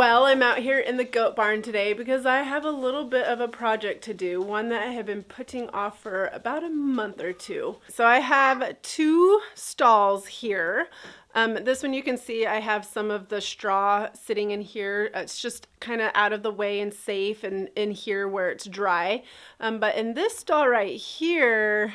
Well, I'm out here in the goat barn today because I have a little bit of a project to do, one that I have been putting off for about a month or two. So I have two stalls here. This one you can see I have some of the straw sitting in here. It's just kind of out of the way and safe and in here where it's dry. But in this stall right here,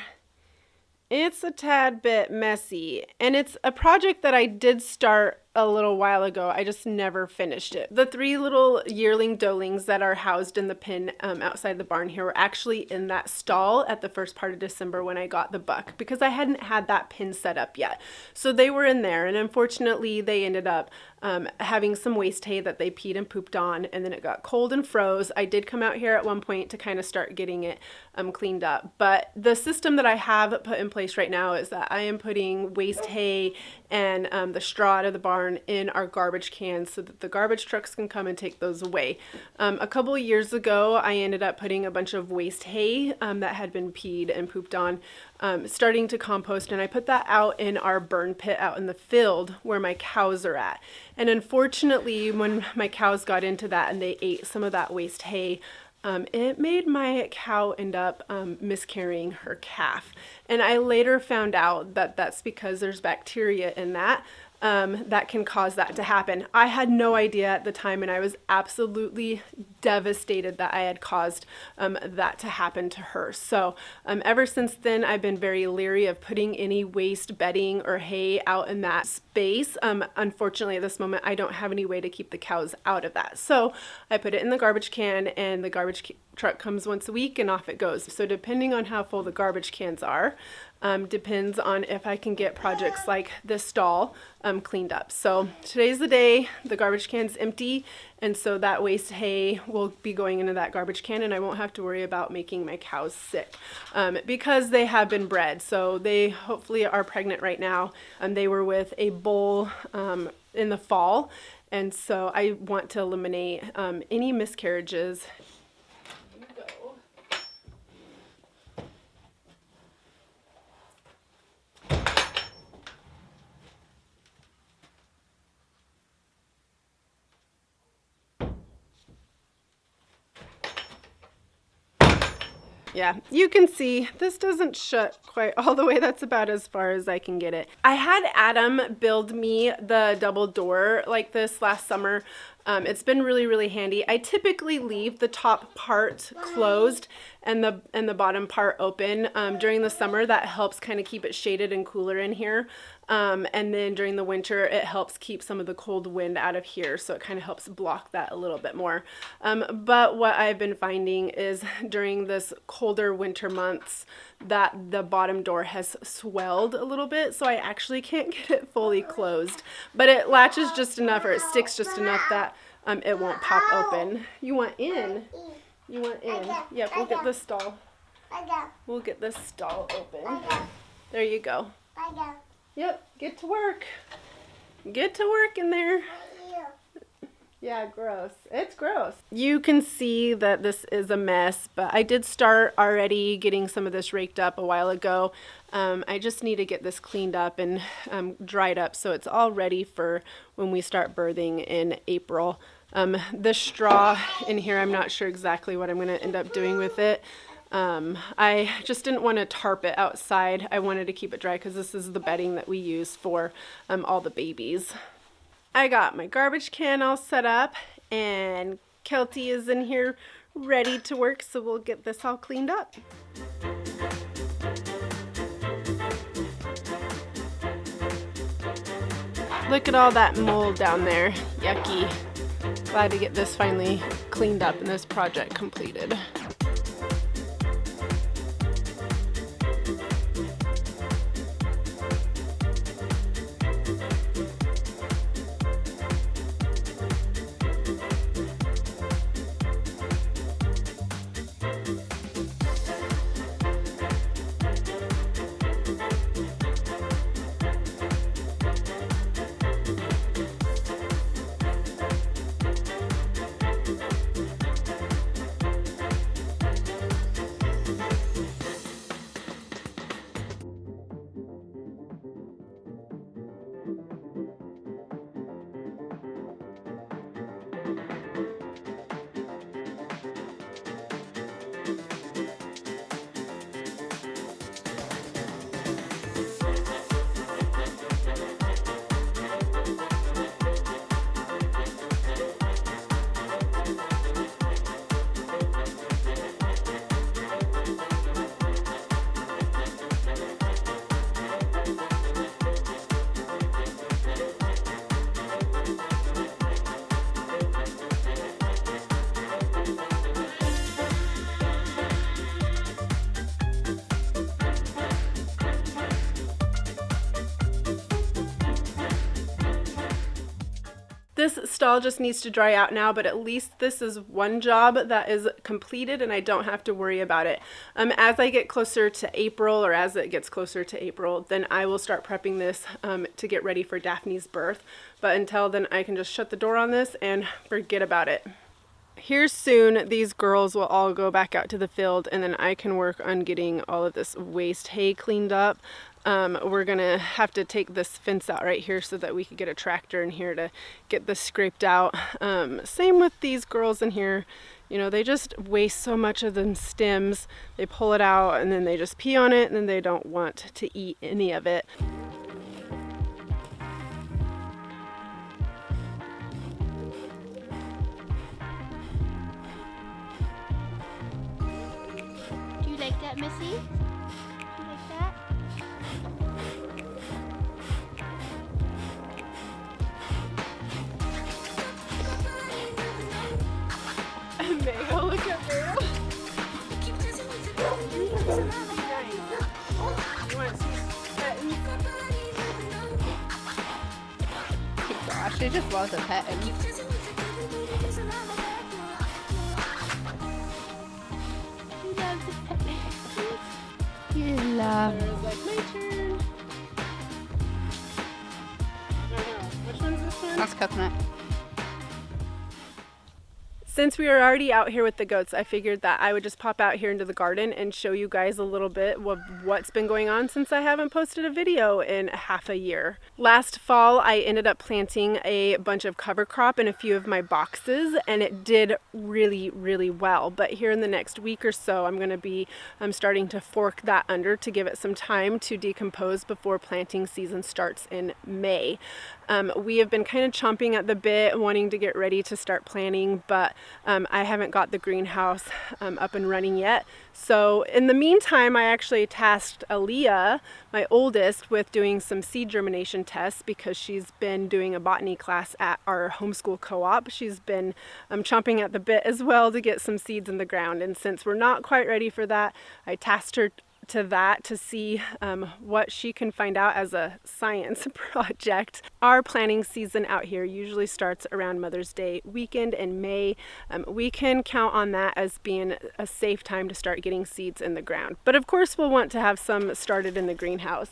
it's a tad bit messy, and it's a project that I did start a little while ago. I just never finished it. The three little yearling doelings that are housed in the pen outside the barn here were actually in that stall at the first part of December when I got the buck, because I hadn't had that pen set up yet. So they were in there, and unfortunately they ended up having some waste hay that they peed and pooped on, and then it got cold and froze. I did come out here at one point to kind of start getting it cleaned up, but the system that I have put in place right now is that I am putting waste hay and the straw out of the barn in our garbage cans so that the garbage trucks can come and take those away. A couple of years ago, I ended up putting a bunch of waste hay that had been peed and pooped on, starting to compost, and I put that out in our burn pit out in the field where my cows are at. And unfortunately, when my cows got into that and they ate some of that waste hay, it made my cow end up miscarrying her calf. And I later found out that that's because there's bacteria in that that can cause that to happen. I had no idea at the time, and I was absolutely devastated that I had caused that to happen to her. So ever since then, I've been very leery of putting any waste bedding or hay out in that space. Unfortunately, at this moment, I don't have any way to keep the cows out of that. So I put it in the garbage can, and the garbage truck comes once a week and off it goes. So depending on how full the garbage cans are, depends on if I can get projects like this stall cleaned up. So today's the day. The garbage can's empty, and so that waste hay will be going into that garbage can, and I won't have to worry about making my cows sick because they have been bred. So they hopefully are pregnant right now, and they were with a bull in the fall, and so I want to eliminate any miscarriages. Yeah, you can see this doesn't shut quite all the way. That's about as far as I can get it. I had Adam build me the double door like this last summer. It's been really, really handy. I typically leave the top part closed and the bottom part open during the summer. That helps kind of keep it shaded and cooler in here. And then during the winter, it helps keep some of the cold wind out of here, so it kind of helps block that a little bit more. But what I've been finding is during this colder winter months that the bottom door has swelled a little bit, so I actually can't get it fully closed. But it latches just enough, or it sticks just enough that it won't pop open. You want in? You want in? Yep, we'll get this stall. We'll get this stall open. There you go. Yep, get to work. Get to work in there. Yeah, gross. It's gross. You can see that this is a mess, but I did start already getting some of this raked up a while ago. I just need to get this cleaned up and dried up so it's all ready for when we start birthing in April. The straw in here, I'm not sure exactly what I'm going to end up doing with it. I just didn't want to tarp it outside. I wanted to keep it dry because this is the bedding that we use for all the babies. I got my garbage can all set up, and Kelty is in here ready to work, so we'll get this all cleaned up. Look at all that mold down there. Yucky. Glad to get this finally cleaned up and this project completed. This stall just needs to dry out now, but at least this is one job that is completed and I don't have to worry about it. As I get closer to April, or as it gets closer to April, then I will start prepping this to get ready for Daphne's birth. But until then, I can just shut the door on this and forget about it. Here soon, these girls will all go back out to the field, and then I can work on getting all of this waste hay cleaned up. We're gonna have to take this fence out right here so that we could get a tractor in here to get this scraped out. Same with these girls in here. You know, they just waste so much of them stems. They pull it out and then they just pee on it, and then they don't want to eat any of it. Do you like that, Missy? You like that? Mayo, look at Mayo. Gosh, she just loves a petting. You love There's like my turn. I don't know. Which one's this one? That's coconut. Since we are already out here with the goats, I figured that I would just pop out here into the garden and show you guys a little bit of what's been going on since I haven't posted a video in half a year. Last fall, I ended up planting a bunch of cover crop in a few of my boxes, and it did really, really well. But here in the next week or so, I'm going to be starting to fork that under to give it some time to decompose before planting season starts in May. We have been kind of chomping at the bit, wanting to get ready to start planting, but I haven't got the greenhouse up and running yet. So in the meantime, I actually tasked Aaliyah, my oldest, with doing some seed germination tests because she's been doing a botany class at our homeschool co-op. She's been chomping at the bit as well to get some seeds in the ground. And since we're not quite ready for that, I tasked her to see what she can find out as a science project. Our planting season out here usually starts around Mother's Day weekend in May. We can count on that as being a safe time to start getting seeds in the ground. But of course we'll want to have some started in the greenhouse.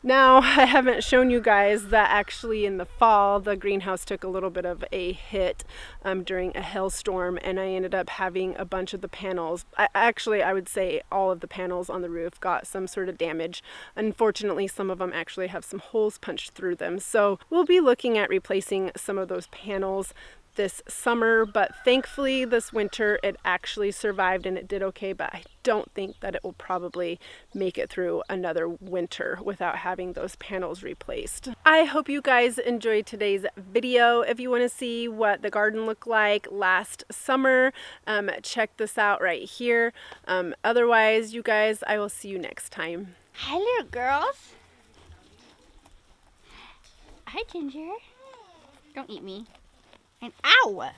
Now, I haven't shown you guys that actually in the fall, the greenhouse took a little bit of a hit during a hailstorm, and I ended up having a bunch of the panels. I would say all of the panels on the roof got some sort of damage. Unfortunately, some of them actually have some holes punched through them. So we'll be looking at replacing some of those panels this summer, but thankfully this winter it actually survived and it did okay, but I don't think that it will probably make it through another winter without having those panels replaced. I hope you guys enjoyed today's video. If you want to see what the garden looked like last summer, check this out right here. Otherwise, you guys, I will see you next time. Hi, little girls. Hi, Ginger. Don't eat me. And ow!